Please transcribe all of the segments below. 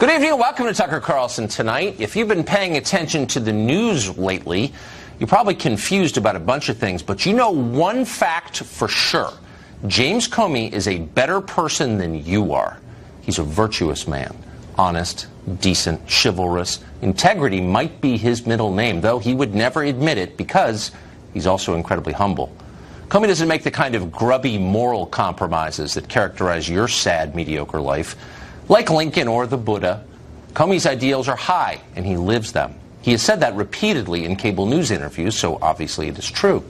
Good evening and welcome to Tucker Carlson Tonight. If you've been paying attention to the news lately, you're probably confused about a bunch of things, but you know one fact for sure. James Comey is a better person than you are. He's a virtuous man. Honest, decent, chivalrous. Integrity might be his middle name, though he would never admit it because he's also incredibly humble. Comey doesn't make the kind of grubby moral compromises that characterize your sad, mediocre life. Like Lincoln or the Buddha, Comey's ideals are high, and he lives them. He has said that repeatedly in cable news interviews, so obviously it is true.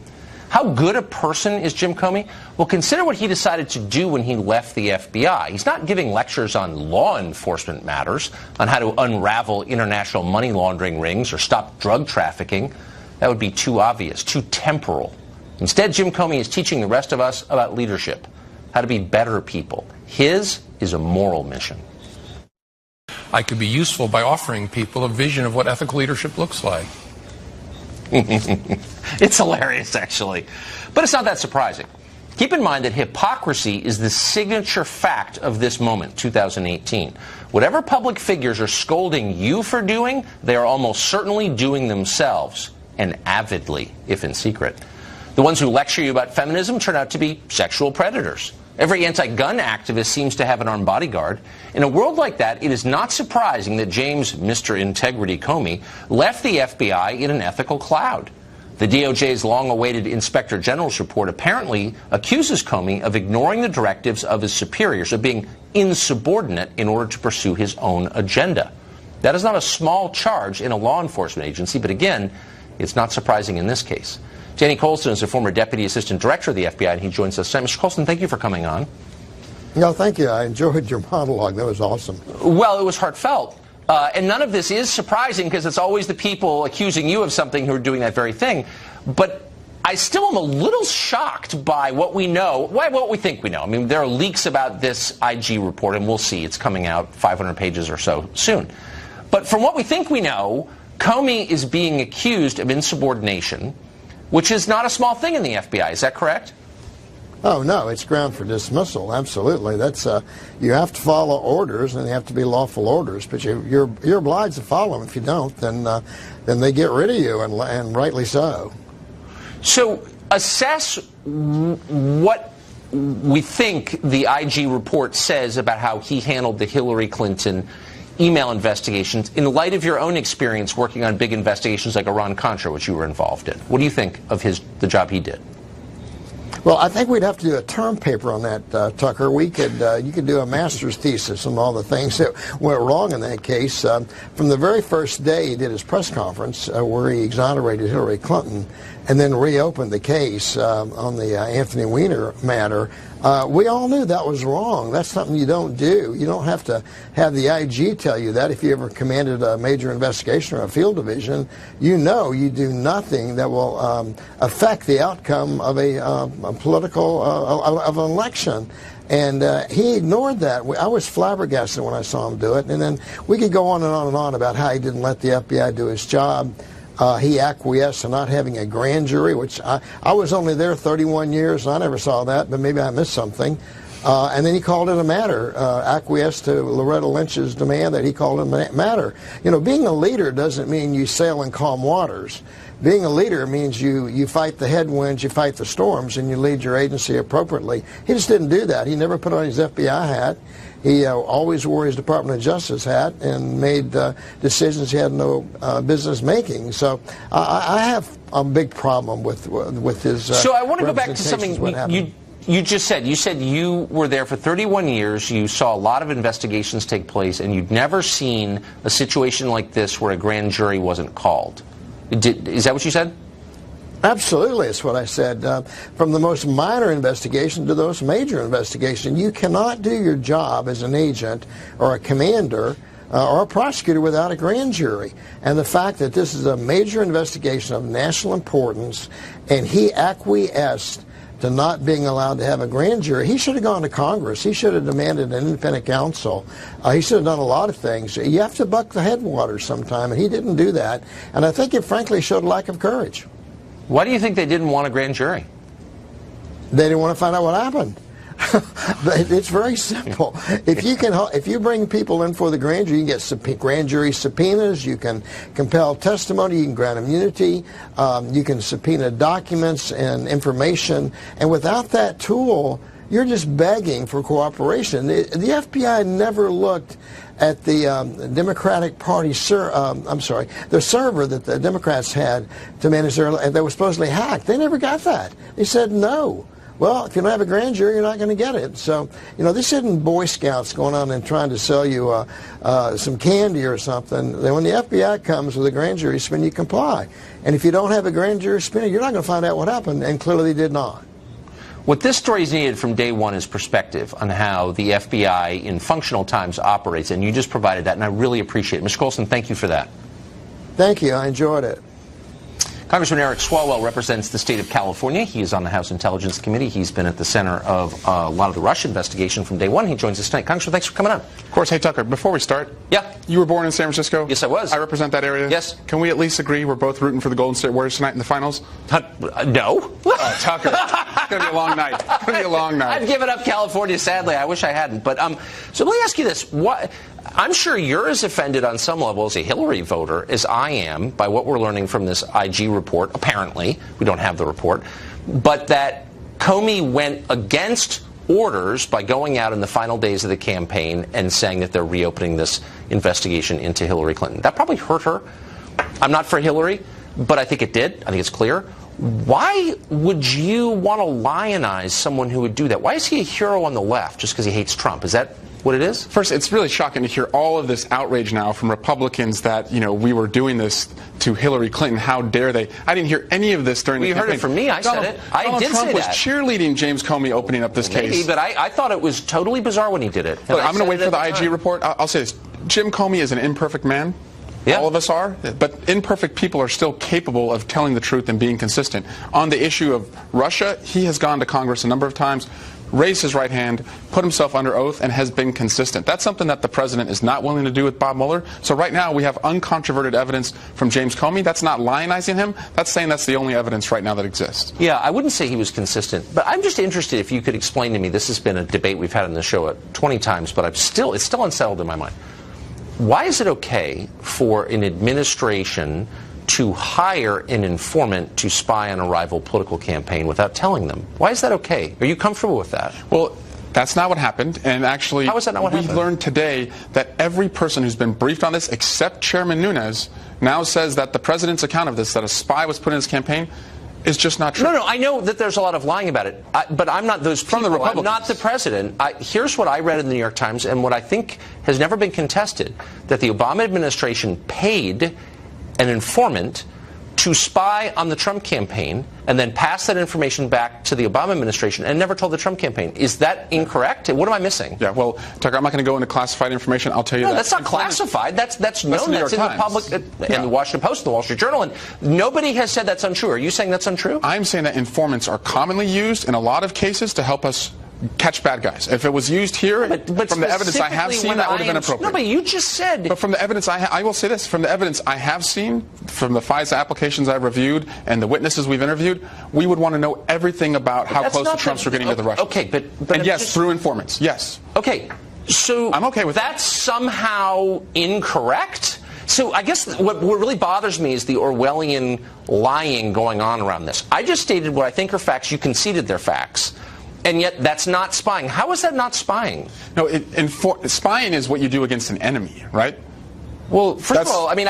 How good a person is Jim Comey? Well, consider what he decided to do when he left the FBI. He's not giving lectures on law enforcement matters, on how to unravel international money laundering rings or stop drug trafficking. That would be too obvious, too temporal. Instead, Jim Comey is teaching the rest of us about leadership, how to be better people. His is a moral mission. I could be useful by offering people a vision of what ethical leadership looks like. It's hilarious, actually. But it's not that surprising. Keep in mind that hypocrisy is the signature fact of this moment, 2018. Whatever public figures are scolding you for doing, they are almost certainly doing themselves, and avidly, if in secret. The ones who lecture you about feminism turn out to be sexual predators. Every anti-gun activist seems to have an armed bodyguard. In a world like that, it is not surprising that James Mr. Integrity Comey left the FBI in an ethical cloud. The DOJ's long-awaited Inspector General's report apparently accuses Comey of ignoring the directives of his superiors, of being insubordinate in order to pursue his own agenda. That is not a small charge in a law enforcement agency, but again, it's not surprising in this case. Danny Carlson is a former Deputy Assistant Director of the FBI, and he joins us tonight. Mr. Carlson, thank you for coming on. No, thank you. I enjoyed your monologue. That was awesome. Well, it was heartfelt. And none of this is surprising because it's always the people accusing you of something who are doing that very thing. But I still am a little shocked by what we know, what we think we know. I mean, there are leaks about this IG report, and we'll see. It's coming out 500 pages or so soon. But from what we think we know, Comey is being accused of insubordination, which is not a small thing in the FBI. Is that correct? Oh, no, it's ground for dismissal. Absolutely. That's you have to follow orders, and they have to be lawful orders. But you're obliged to follow them. If you don't, then they get rid of you, and rightly so. So assess what we think the IG report says about how he handled the Hillary Clinton email investigations in light of your own experience working on big investigations like Iran-Contra, which you were involved in. What do you think of the job he did? Well, I think we'd have to do a term paper on that, Tucker. You could do a master's thesis on all the things that went wrong in that case. From the very first day he did his press conference where he exonerated Hillary Clinton and then reopened the case on the Anthony Weiner matter, we all knew that was wrong. That's something you don't do. You don't have to have the IG tell you that. If you ever commanded a major investigation or a field division, you know you do nothing that will affect the outcome of a political of an election. And he ignored that. I was flabbergasted when I saw him do it. And then we could go on and on and on about how he didn't let the FBI do his job. He acquiesced to not having a grand jury, which I was only there 31 years, and I never saw that, but maybe I missed something. And then he called it a matter, acquiesced to Loretta Lynch's demand that he called it a matter. You know, being a leader doesn't mean you sail in calm waters. Being a leader means you fight the headwinds, you fight the storms, and you lead your agency appropriately. He just didn't do that. He never put on his FBI hat. He always wore his Department of Justice hat and made decisions he had no business making. So I have a big problem with his. So I want to go back to something you just said. You said you were there for 31 years. You saw a lot of investigations take place, and you'd never seen a situation like this where a grand jury wasn't called. Is that what you said? Absolutely, it's what I said. From the most minor investigation to the most major investigation, you cannot do your job as an agent or a commander or a prosecutor without a grand jury. And the fact that this is a major investigation of national importance, and he acquiesced to not being allowed to have a grand jury, he should have gone to Congress. He should have demanded an independent counsel. He should have done a lot of things. You have to buck the headwaters sometime, and he didn't do that. And I think it frankly showed a lack of courage. Why do you think they didn't want a grand jury? They didn't want to find out what happened. But it's very simple. If you bring people in for the grand jury, you can get grand jury subpoenas. You can compel testimony. You can grant immunity. You can subpoena documents and information. And without that tool, you're just begging for cooperation. The FBI never looked at the Democratic Party the server that the Democrats had to manage and they were supposedly hacked. They never got that. They said no. Well, if you don't have a grand jury, you're not going to get it. So, this isn't Boy Scouts going on and trying to sell you some candy or something. When the FBI comes with a grand jury subpoena, you comply. And if you don't have a grand jury subpoena, you're not going to find out what happened, and clearly they did not. What this story is needed from day one is perspective on how the FBI in functional times operates, and you just provided that, and I really appreciate it. Mr. Carlson, thank you for that. Thank you. I enjoyed it. Congressman Eric Swalwell represents the state of California. He is on the House Intelligence Committee. He's been at the center of a lot of the Russia investigation from day one. He joins us tonight. Congressman, thanks for coming on. Of course. Hey, Tucker, before we start. Yeah. You were born in San Francisco? Yes, I was. I represent that area? Yes. Can we at least agree we're both rooting for the Golden State Warriors tonight in the finals? No. Oh, Tucker. It's going to be a long night. It's going to be a long night. I've given up California, sadly. I wish I hadn't. But so let me ask you this. I'm sure you're as offended on some level as a Hillary voter as I am by what we're learning from this IG report. Apparently, we don't have the report, but that Comey went against orders by going out in the final days of the campaign and saying that they're reopening this investigation into Hillary Clinton. That probably hurt her. I'm not for Hillary, but I think it did. I think it's clear. Why would you want to lionize someone who would do that? Why is he a hero on the left just because he hates Trump? Is that what it is? First, it's really shocking to hear all of this outrage now from Republicans that, we were doing this to Hillary Clinton. How dare they? I didn't hear any of this during the campaign. You heard it from me. I said it. I did say that. Donald Trump was cheerleading James Comey opening up this case. Maybe, but I thought it was totally bizarre when he did it. Look, I'm going to wait for the IG report. I'll say this. Jim Comey is an imperfect man. Yeah. All of us are, but imperfect people are still capable of telling the truth and being consistent. On the issue of Russia, he has gone to Congress a number of times, raised his right hand, put himself under oath, and has been consistent. That's something that the president is not willing to do with Bob Mueller. So right now we have uncontroverted evidence from James Comey. That's not lionizing him. That's saying that's the only evidence right now that exists. Yeah, I wouldn't say he was consistent, but I'm just interested if you could explain to me, this has been a debate we've had on the show 20 times, but it's still unsettled in my mind. Why is it okay for an administration to hire an informant to spy on a rival political campaign without telling them? Why is that okay? Are you comfortable with that? Well, that's not what happened. And actually, how is that not what happened? We learned today that every person who's been briefed on this, except Chairman Nunes, now says that the president's account of this, that a spy was put in his campaign, is just not true. No, I know that there's a lot of lying about it, but I'm not those people. From the Republicans. I'm not the president. Here's what I read in the New York Times, and what I think has never been contested, that the Obama administration paid an informant to spy on the Trump campaign and then pass that information back to the Obama administration and never told the Trump campaign. Is that incorrect? What am I missing? Yeah, well, Tucker, I'm not going to go into classified information. I'll tell you that. No, that's not classified. That's known. That's in the public, in the Washington Post, the Wall Street Journal, and nobody has said that's untrue. Are you saying that's untrue? I'm saying that informants are commonly used in a lot of cases to help us catch bad guys. If it was used here, but from the evidence I have seen, that would have been appropriate. No, but you just said. But from the evidence I will say this, from the evidence I have seen, from the FISA applications I've reviewed, and the witnesses we've interviewed, we would want to know everything about how close the Trumps were getting to the Russians. Okay, but and yes, through informants, yes. Okay, so I'm okay with that's somehow incorrect? So I guess what really bothers me is the Orwellian lying going on around this. I just stated what I think are facts. You conceded they're facts. And yet that's not spying. How is that not spying? No, spying is what you do against an enemy, right? Well, first of all, I mean,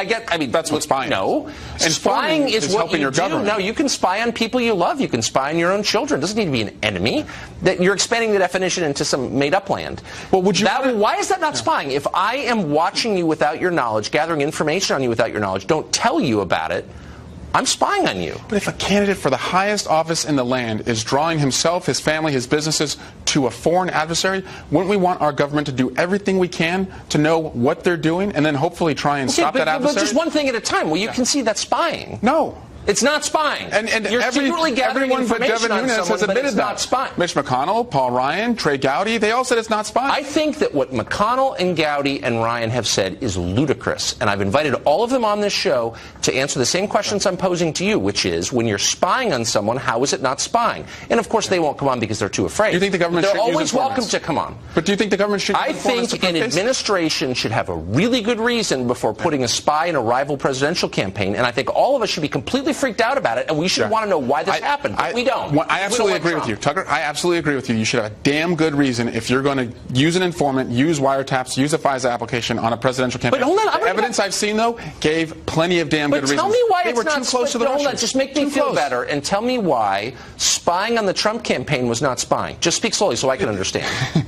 that's what spying is. No. And spying is what helping you your do. government. No, you can spy on people you love. You can spy on your own children. It doesn't need to be an enemy. That you're expanding the definition into some made-up land. Well, would you? Why is that not spying? If I am watching you without your knowledge, gathering information on you without your knowledge, don't tell you about it, I'm spying on you. But if a candidate for the highest office in the land is drawing himself, his family, his businesses to a foreign adversary, wouldn't we want our government to do everything we can to know what they're doing and then hopefully try and stop that adversary? But just one thing at a time. Well, you can see that's spying. No. It's not spying. And you're secretly gathering everyone but information Devin on Nunes someone, has but admitted it's that. not spying. Mitch McConnell, Paul Ryan, Trey Gowdy, they all said it's not spying. I think that what McConnell and Gowdy and Ryan have said is ludicrous, and I've invited all of them on this show to answer the same questions I'm posing to you, which is, when you're spying on someone, how is it not spying? And of course, they won't come on because they're too afraid. Do you think the government should They're use always welcome informants? to come on. But do you think the government should use I informants think to an prove this? administration should have a really good reason before putting a spy in a rival presidential campaign, and I think all of us should be completely freaked out about it, and we should want to know why this happened, but we don't. I absolutely agree with you. Tucker, I absolutely agree with you. You should have a damn good reason if you're going to use an informant, use wiretaps, use a FISA application on a presidential campaign. But hold on, the evidence I've seen, though, gave plenty of damn good reasons. But tell me why they it's were not too close to the Russians. Russians. Just make me feel better and tell me why spying on the Trump campaign was not spying. Just speak slowly so I can understand.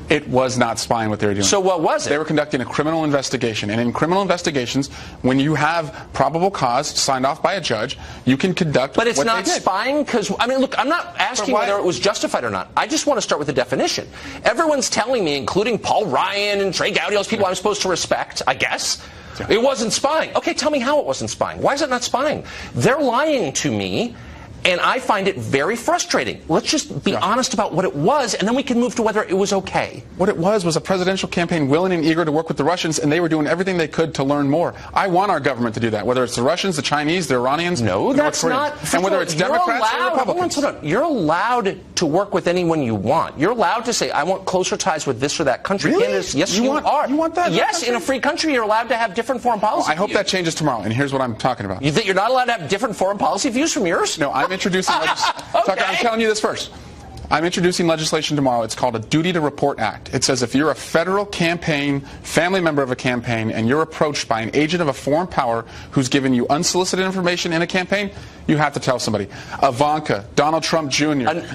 It was not spying what they were doing. So what was it? They were conducting a criminal investigation. And in criminal investigations, when you have probable cause signed off by a judge, you can conduct But it's what not they did. spying because, I mean, look, I'm not asking whether it was justified or not. I just want to start with the definition. Everyone's telling me, including Paul Ryan and Trey Gowdy, those people I'm supposed to respect, I guess, it wasn't spying. Okay, tell me how it wasn't spying. Why is it not spying? They're lying to me. And I find it very frustrating. Let's just be honest about what it was, and then we can move to whether it was okay. What it was a presidential campaign willing and eager to work with the Russians, and they were doing everything they could to learn more. I want our government to do that, whether it's the Russians, the Chinese, the Iranians, no, the that's North Koreans. not. And whether it's Democrats or Republicans. Hold on. You're allowed to work with anyone you want. You're allowed to say, I want closer ties with this or that country. Really? Canada's, yes, you are. You want that? Yes, in a free country, you're allowed to have different foreign policy I hope that changes tomorrow, and here's what I'm talking about. You think you're not allowed to have different foreign policy views from yours? No, I'm introducing Tucker, I'm telling you this first. I'm introducing legislation tomorrow. It's called a Duty to Report Act. It says if you're a federal campaign, family member of a campaign, and you're approached by an agent of a foreign power who's given you unsolicited information in a campaign, you have to tell somebody. Ivanka, Donald Trump Jr., an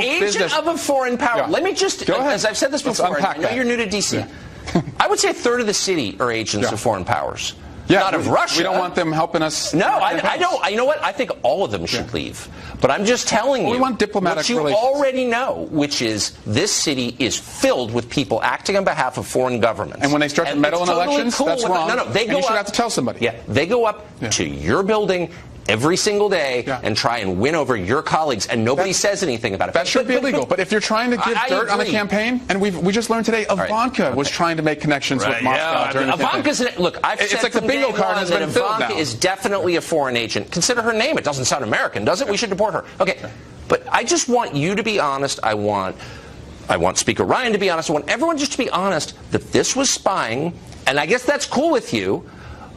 agent of a foreign power. Yeah. Let me just, Go ahead. as I've said this before, I know that. you're new to D.C. Yeah. I would say a third of the city are agents of foreign powers. Yeah, not of Russia. We don't want them helping us. No, I don't. You know what? I think all of them should leave. But I'm just telling you we want diplomatic what you relations. already know, which is this city is filled with people acting on behalf of foreign governments. And when they start to meddle in elections, that's wrong. No, they go and you should up, have to tell somebody. Yeah, they go up to your building every single day and try and win over your colleagues, and nobody says anything about it. That should be illegal. But if you're trying to give dirt on a campaign, and we just learned today, Ivanka was trying to make connections with Moscow during the campaign. Ivanka's, look, I've said like the bingo card has been filled now. Ivanka is definitely a foreign agent. Consider her name. It doesn't sound American, does it? We should deport her. Okay. But I just want you to be honest. I want Speaker Ryan to be honest. I want everyone just to be honest that this was spying, and I guess that's cool with you.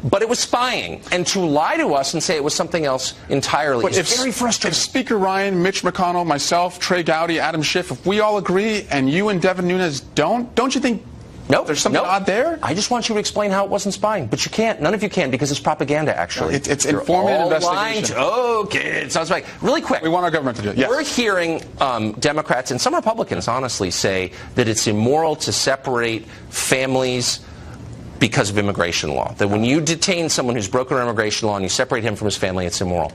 But it was spying, and to lie to us and say it was something else entirely is very frustrating. If Speaker Ryan, Mitch McConnell, myself, Trey Gowdy, Adam Schiff, if we all agree, and you and Devin Nunes don't you think there's something odd there? I just want you to explain how it wasn't spying, but you can't. None of you can because it's propaganda. Actually, it's informative investigation. Okay, it sounds like really quick. We want our government to do it. Yes. We're hearing Democrats and some Republicans, honestly, say that it's immoral to separate families because of immigration law. That when you detain someone who's broken immigration law and you separate him from his family, it's immoral.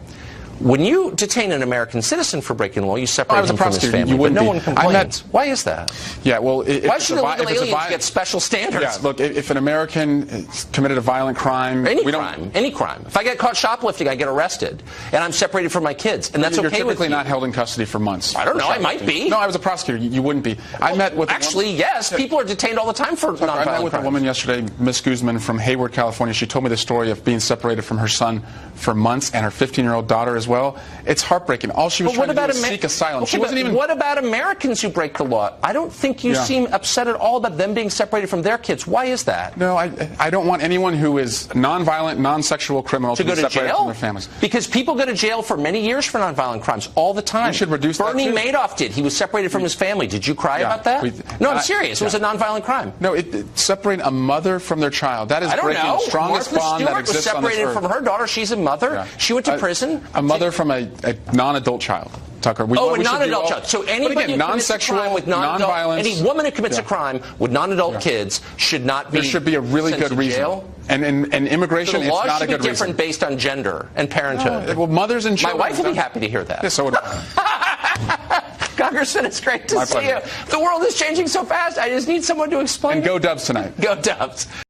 When you detain an American citizen for breaking law, you separate him from his family, but no one complains. Why is that? Yeah, well, why should illegal aliens get special standards? Yeah, look, if an American committed a violent crime, any crime. If I get caught shoplifting, I get arrested, and I'm separated from my kids, and that's okay with you. You're typically not held in custody for months. I don't know. I might be. No, I was a prosecutor. You wouldn't be. I met with yes. People are detained all the time for nonviolent crimes. I met with a woman yesterday, Miss Guzman from Hayward, California. She told me the story of being separated from her son for months and her 15-year-old daughter as well. It's heartbreaking. All she was trying to do was seek asylum. Okay, what about Americans who break the law? I don't think you seem upset at all about them being separated from their kids. Why is that? No, I don't want anyone who is nonviolent, non-sexual criminal to be separated from their families. Because people go to jail for many years for nonviolent crimes all the time. We should reduce that, Bernie Madoff did. He was separated from his family. Did you cry about that? No, I'm serious. It was a nonviolent crime. No, separating a mother from their child. That is breaking the strongest bond that exists on this earth. Martha Stewart was separated from her daughter. She's a mother. Yeah. She went to prison. A mother from a non-adult child. Tucker. A non-adult child. So anybody who commits a crime with non-violence, any woman who commits a crime with non-adult kids should not be. There should be a really good reason. Jail. And immigration, so the law it's not a good reason. should be different based on gender and parenthood. Well, mothers and children. My wife would be happy to hear that. Yeah, so would I. Congressman, it's great to see you. The world is changing so fast. I just need someone to explain. And go Dubs tonight. Go Dubs.